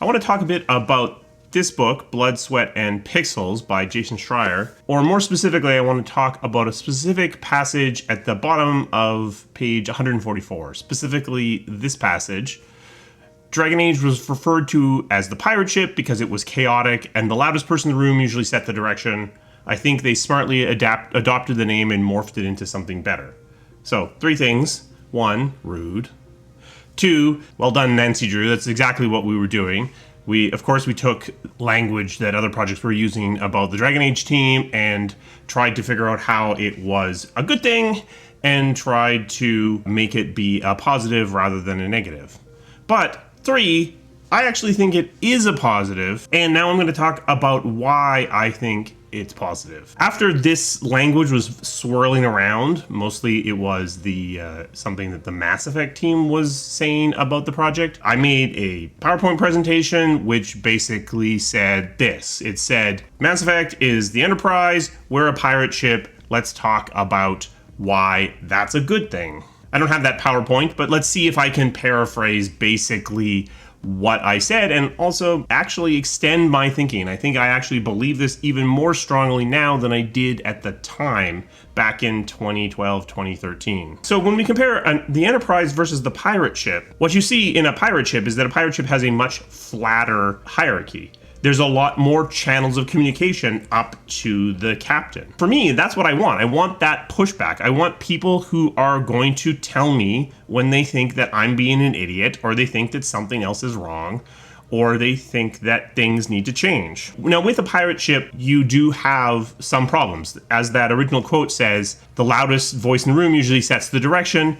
I want to talk a bit about this book, Blood, Sweat, and Pixels by Jason Schreier. Or more specifically, I want to talk about a specific passage at the bottom of page 144. Specifically, this passage. Dragon Age was referred to as the pirate ship because it was chaotic, and the loudest person in the room usually set the direction. I think they smartly adopted the name and morphed it into something better. So, 3 things. 1, rude. 2, well done, Nancy Drew. That's exactly what we were doing. We took language that other projects were using about the Dragon Age team and tried to figure out how it was a good thing and tried to make it be a positive rather than a negative. But 3, I actually think it is a positive, and now I'm going to talk about why I think it's positive. After this language was swirling around, mostly it was the something that the Mass Effect team was saying about the project, I made a PowerPoint presentation which basically said this. It said, Mass Effect is the Enterprise, we're a pirate ship, let's talk about why that's a good thing. I don't have that PowerPoint, but let's see if I can paraphrase basically what I said and also actually extend my thinking. I think I actually believe this even more strongly now than I did at the time back in 2012, 2013. So when we compare the Enterprise versus the pirate ship, what you see in a pirate ship is that a pirate ship has a much flatter hierarchy. There's a lot more channels of communication up to the captain. For me, that's what I want. I want that pushback. I want people who are going to tell me when they think that I'm being an idiot, or they think that something else is wrong, or they think that things need to change. Now, with a pirate ship, you do have some problems. As that original quote says, the loudest voice in the room usually sets the direction.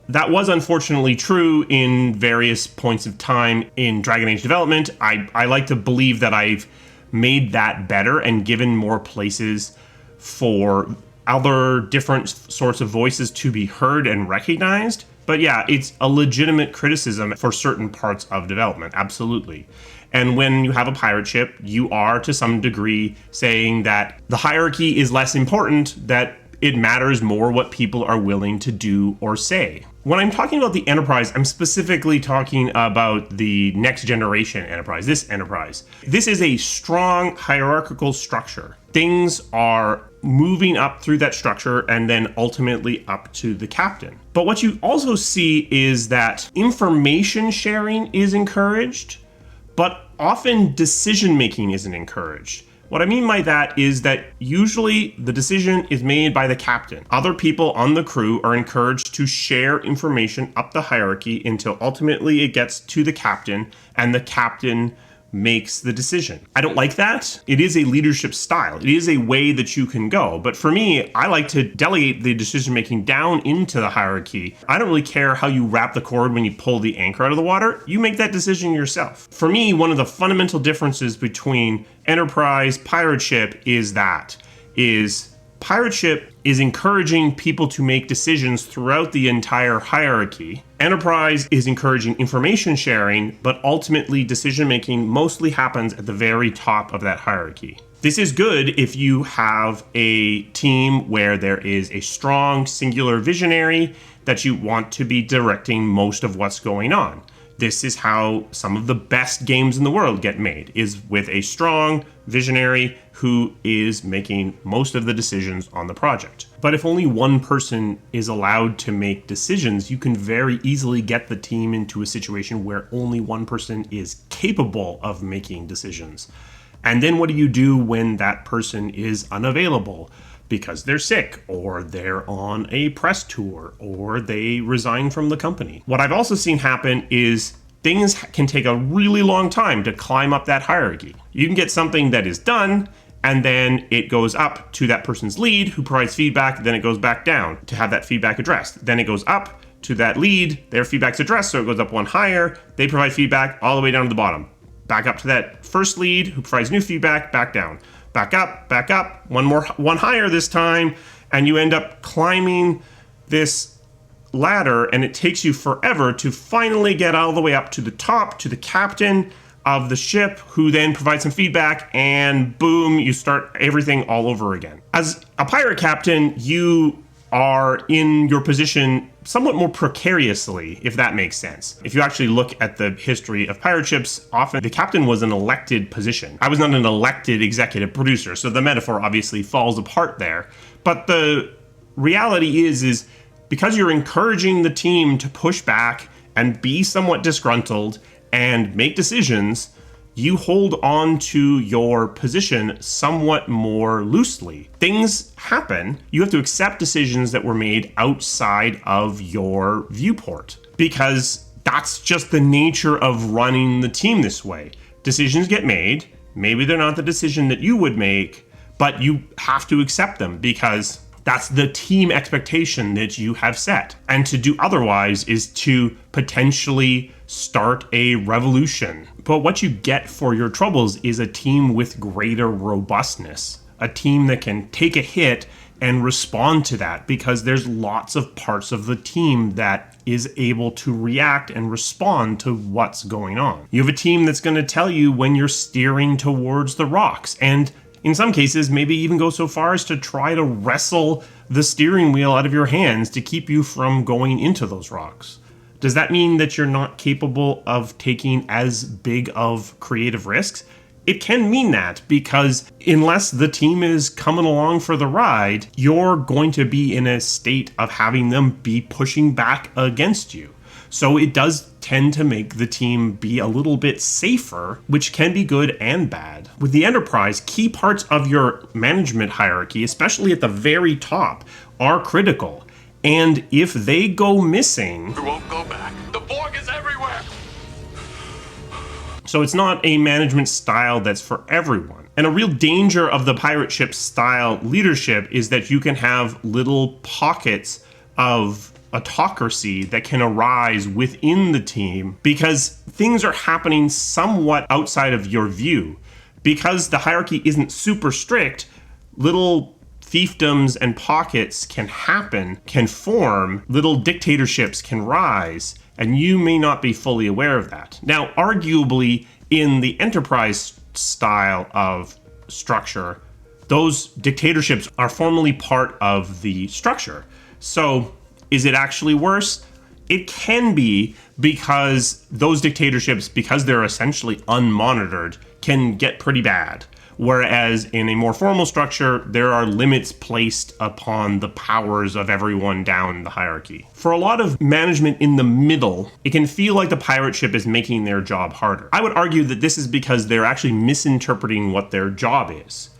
That was unfortunately true in various points of time in Dragon Age development. I like to believe that I've made that better and given more places for other different sorts of voices to be heard and recognized. But yeah, it's a legitimate criticism for certain parts of development, absolutely. And when you have a pirate ship, you are to some degree saying that the hierarchy is less important, that it matters more what people are willing to do or say. When I'm talking about the Enterprise, I'm specifically talking about the next generation Enterprise, this Enterprise. This is a strong hierarchical structure. Things are moving up through that structure and then ultimately up to the captain. But what you also see is that information sharing is encouraged, but often decision making isn't encouraged. What I mean by that is that usually the decision is made by the captain. Other people on the crew are encouraged to share information up the hierarchy until ultimately it gets to the captain and the captain makes the decision. I don't like that. It is a leadership style. It is a way that you can go. But for me, I like to delegate the decision making down into the hierarchy. I don't really care how you wrap the cord when you pull the anchor out of the water. You make that decision yourself. For me, one of the fundamental differences between Enterprise, pirate ship is pirate ship is encouraging people to make decisions throughout the entire hierarchy. Enterprise is encouraging information sharing, but ultimately decision making mostly happens at the very top of that hierarchy. This is good if you have a team where there is a strong singular visionary that you want to be directing most of what's going on. This is how some of the best games in the world get made, is with a strong visionary who is making most of the decisions on the project. But if only one person is allowed to make decisions, you can very easily get the team into a situation where only one person is capable of making decisions. And then what do you do when that person is unavailable? Because they're sick, or they're on a press tour, or they resign from the company. What I've also seen happen is things can take a really long time to climb up that hierarchy. You can get something that is done, and then it goes up to that person's lead who provides feedback, then it goes back down to have that feedback addressed. Then it goes up to that lead, their feedback's addressed, so it goes up one higher, they provide feedback all the way down to the bottom. Back up to that first lead who provides new feedback, back down. Back up, one higher this time, and you end up climbing this ladder, and it takes you forever to finally get all the way up to the top, to the captain of the ship, who then provides some feedback, and boom, you start everything all over again. As a pirate captain, you are in your position somewhat more precariously, if that makes sense. If you actually look at the history of pirate ships, often the captain was an elected position. I was not an elected executive producer, so the metaphor obviously falls apart there. But the reality is because you're encouraging the team to push back and be somewhat disgruntled and make decisions, you hold on to your position somewhat more loosely. Things happen. You have to accept decisions that were made outside of your viewport, because that's just the nature of running the team this way. Decisions get made. Maybe they're not the decision that you would make, but you have to accept them because that's the team expectation that you have set. And to do otherwise is to potentially start a revolution. But what you get for your troubles is a team with greater robustness, a team that can take a hit and respond to that, because there's lots of parts of the team that is able to react and respond to what's going on. You have a team that's going to tell you when you're steering towards the rocks, and in some cases, maybe even go so far as to try to wrestle the steering wheel out of your hands to keep you from going into those rocks. Does that mean that you're not capable of taking as big of creative risks? It can mean that, because unless the team is coming along for the ride, you're going to be in a state of having them be pushing back against you. So it does tend to make the team be a little bit safer, which can be good and bad. With the Enterprise, key parts of your management hierarchy, especially at the very top, are critical. And if they go missing, we won't go back. The Borg is everywhere. So it's not a management style that's for everyone. And a real danger of the pirate ship style leadership is that you can have little pockets of autocracy that can arise within the team because things are happening somewhat outside of your view. Because the hierarchy isn't super strict, little fiefdoms and pockets can happen, can form, little dictatorships can rise, and you may not be fully aware of that. Now, arguably, in the Enterprise style of structure, those dictatorships are formally part of the structure. So, is it actually worse? It can be, because those dictatorships, because they're essentially unmonitored, can get pretty bad. Whereas in a more formal structure, there are limits placed upon the powers of everyone down the hierarchy. For a lot of management in the middle, it can feel like the pirate ship is making their job harder. I would argue that this is because they're actually misinterpreting what their job is.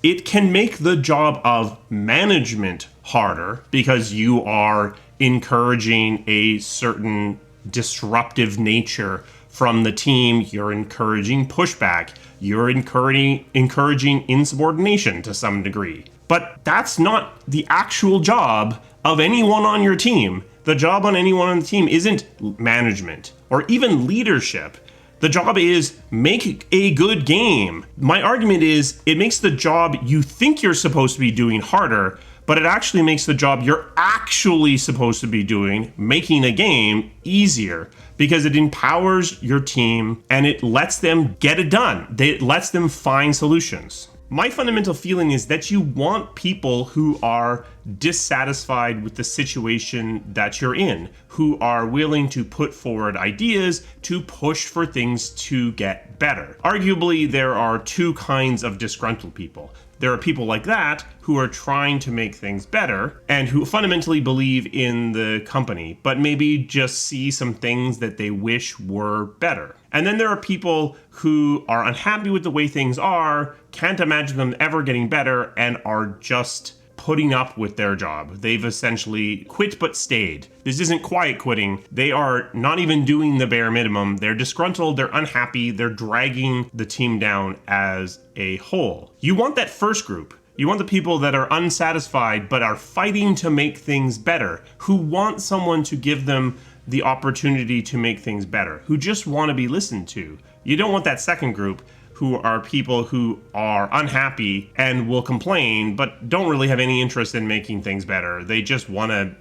It can make the job of management harder because you are encouraging a certain disruptive nature from the team. You're encouraging pushback. You're encouraging insubordination to some degree. But that's not the actual job of anyone on your team. The job on anyone on the team isn't management or even leadership. The job is make a good game. My argument is it makes the job you think you're supposed to be doing harder, but it actually makes the job you're actually supposed to be doing, making a game, easier, because it empowers your team and it lets them get it done. It lets them find solutions. My fundamental feeling is that you want people who are dissatisfied with the situation that you're in, who are willing to put forward ideas to push for things to get better. Arguably, there are two kinds of disgruntled people. There are people like that who are trying to make things better and who fundamentally believe in the company, but maybe just see some things that they wish were better. And then there are people who are unhappy with the way things are, can't imagine them ever getting better, and are just putting up with their job. They've essentially quit but stayed. This isn't quiet quitting. They are not even doing the bare minimum. They're disgruntled, they're unhappy, they're dragging the team down as a whole. You want that first group. You want the people that are unsatisfied but are fighting to make things better, who want someone to give them the opportunity to make things better, who just want to be listened to. You don't want that second group, who are people who are unhappy and will complain, but don't really have any interest in making things better. They just want to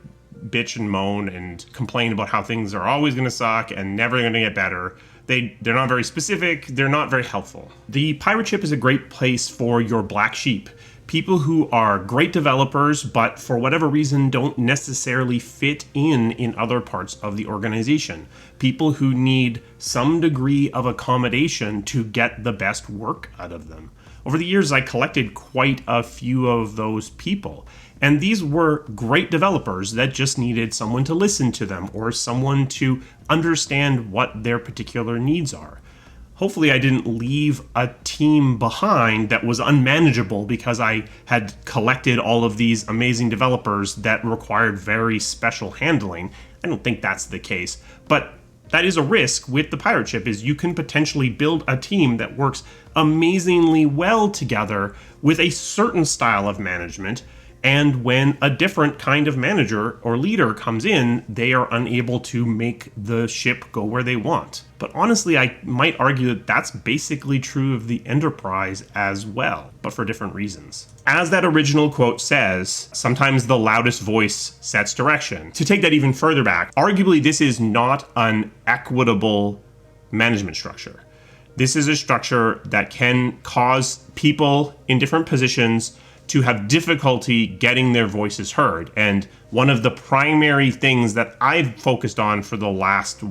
bitch and moan and complain about how things are always going to suck and never going to get better. They're not very specific. They're not very helpful. The pirate ship is a great place for your black sheep, People who are great developers, but for whatever reason don't necessarily fit in other parts of the organization. People who need some degree of accommodation to get the best work out of them. Over the years, I collected quite a few of those people. And these were great developers that just needed someone to listen to them or someone to understand what their particular needs are. Hopefully I didn't leave a team behind that was unmanageable because I had collected all of these amazing developers that required very special handling. I don't think that's the case, but that is a risk with the pirate ship, is you can potentially build a team that works amazingly well together with a certain style of management. And when a different kind of manager or leader comes in, they are unable to make the ship go where they want. But honestly, I might argue that that's basically true of the Enterprise as well, but for different reasons. As that original quote says, sometimes the loudest voice sets direction. To take that even further back, arguably this is not an equitable management structure. This is a structure that can cause people in different positions to have difficulty getting their voices heard. And one of the primary things that I've focused on for the last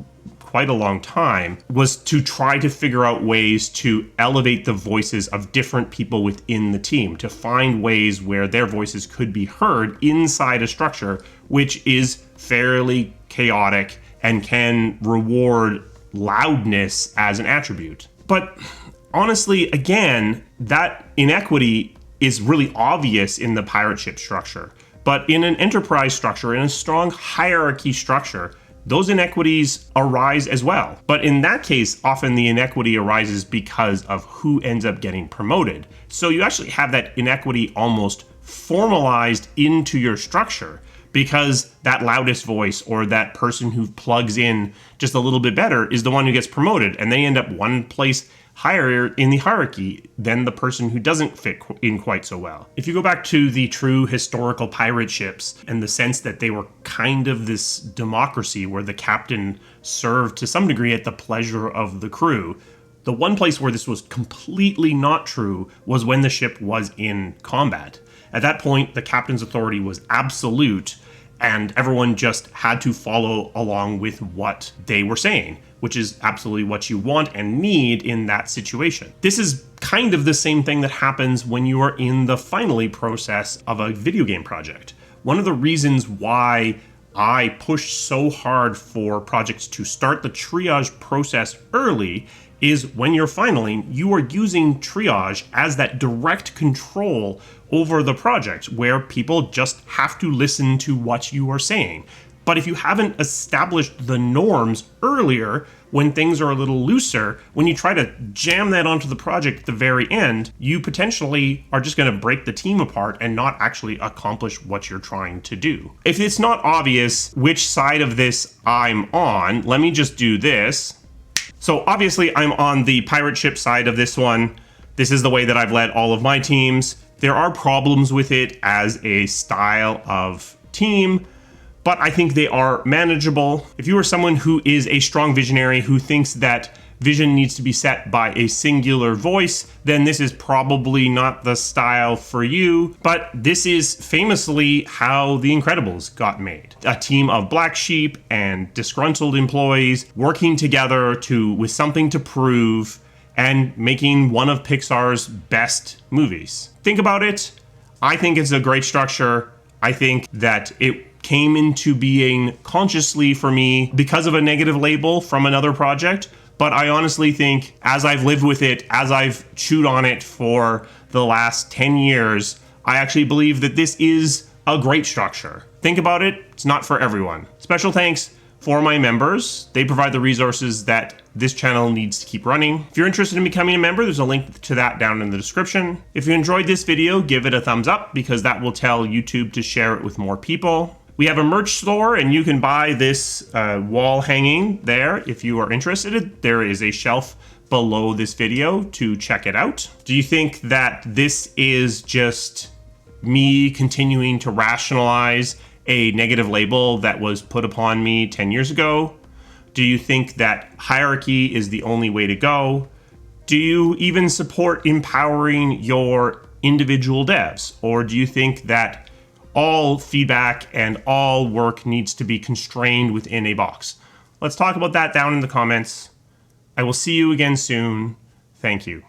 quite a long time was to try to figure out ways to elevate the voices of different people within the team, to find ways where their voices could be heard inside a structure which is fairly chaotic and can reward loudness as an attribute. But honestly, again, that inequity is really obvious in the pirate ship structure. But in an enterprise structure, in a strong hierarchy structure, those inequities arise as well. But in that case, often the inequity arises because of who ends up getting promoted. So you actually have that inequity almost formalized into your structure, because that loudest voice or that person who plugs in just a little bit better is the one who gets promoted, and they end up one place higher in the hierarchy than the person who doesn't fit in quite so well. If you go back to the true historical pirate ships and the sense that they were kind of this democracy where the captain served to some degree at the pleasure of the crew, the one place where this was completely not true was when the ship was in combat. At that point, the captain's authority was absolute, and everyone just had to follow along with what they were saying, which is absolutely what you want and need in that situation. This is kind of the same thing that happens when you are in the finally process of a video game project. One of the reasons why I push so hard for projects to start the triage process early is when you're finaling, you are using triage as that direct control over the project, where people just have to listen to what you are saying. But if you haven't established the norms earlier, when things are a little looser, when you try to jam that onto the project at the very end, you potentially are just going to break the team apart and not actually accomplish what you're trying to do. If it's not obvious which side of this I'm on, let me just do this. So obviously I'm on the pirate ship side of this one. This is the way that I've led all of my teams. There are problems with it as a style of team, but I think they are manageable. If you are someone who is a strong visionary who thinks that vision needs to be set by a singular voice, then this is probably not the style for you. But this is famously how The Incredibles got made. A team of black sheep and disgruntled employees working together with something to prove and making one of Pixar's best movies. Think about it. I think it's a great structure. I think that it came into being consciously for me because of a negative label from another project. But I honestly think, as I've lived with it, as I've chewed on it for the last 10 years, I actually believe that this is a great structure. Think about it, it's not for everyone. Special thanks for my members. They provide the resources that this channel needs to keep running. If you're interested in becoming a member, there's a link to that down in the description. If you enjoyed this video, give it a thumbs up, because that will tell YouTube to share it with more people. We have a merch store, and you can buy this wall hanging there if you are interested. There is a shelf below this video to check it out. Do you think that this is just me continuing to rationalize a negative label that was put upon me 10 years ago? Do you think that hierarchy is the only way to go? Do you even support empowering your individual devs? Or do you think that all feedback and all work needs to be constrained within a box? Let's talk about that down in the comments. I will see you again soon. Thank you.